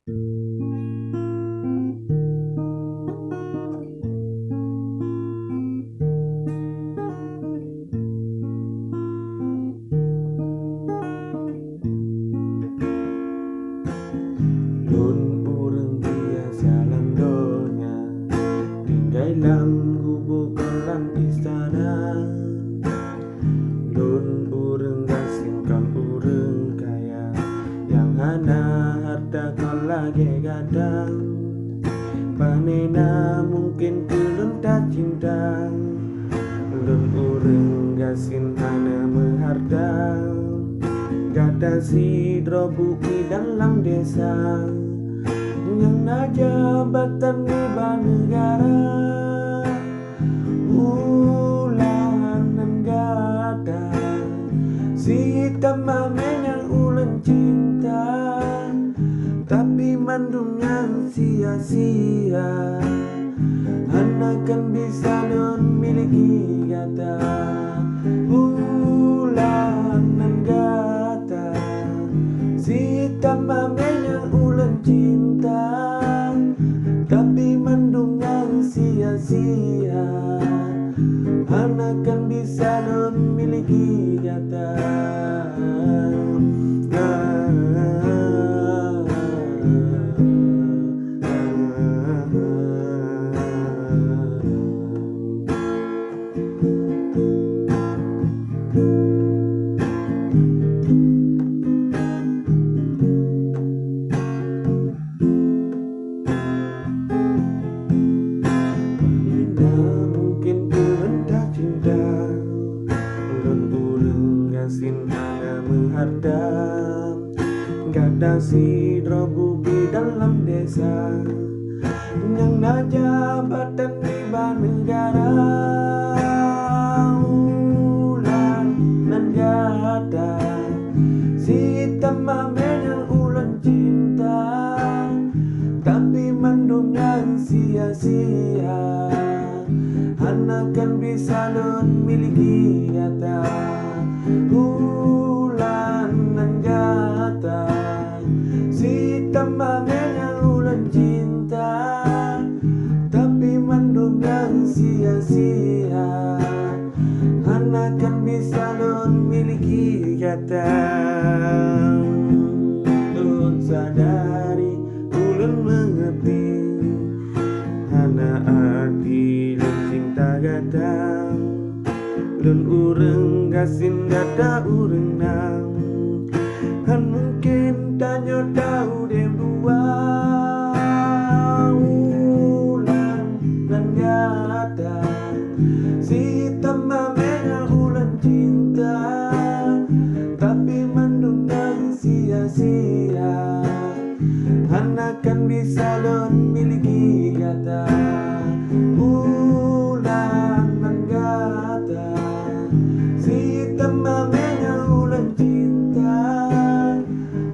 Lun urang biasa landonya tinggai lam gubuk kelam istana. Lun urang gasingkan urang kaya yang hana harta lagi gadang. Panena mungkin kelun tak cinta. Lun urang gasin hana mehardang. Gada sidro bukti dalam desa yang jabatan di negara. Ulanan gada si tamamen yang ulen cinta, tapi mandung yang sia-sia. Anakan bisa non miliki gada. Ulanan gada si tamamen yang ulen cinta, tapi mandung yang sia-sia. Anakan bisa non miliki gada. Mungkin kehendak cinta, ulun urang gasin hana menghadap. Gada sidro bukti dalam desa yang jabatan di negara. Ulanan gada si tamamen yang ulen cinta, tapi mandung yang sia-sia. Anakan bisa non miliki gata. Ulanan gata si tamamen yang ulen cinta, tapi mandung yang sia-sia. Anakan bisa non miliki gata. Ulun sadari, ulun mengerti, hana arti lun cinta gadang. Lun urang gasin gada urang nang, han mungkin tanyo tahu dem dua. Ulanan gada si tamamen yang ulen cinta, tapi mandung yang sia-sia. Anakan bisa non miliki gada. Ulanan gada si tamamen yang ulen cinta,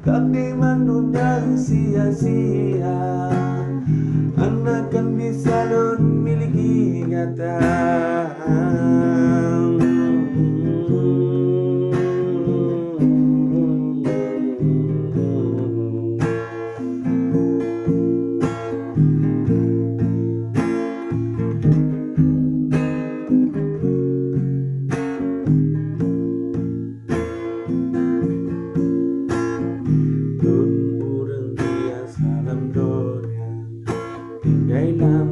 tapi mandung yang sia-sia. Anakan bisa non miliki gada. Lun urang biasa landonya tinggai lam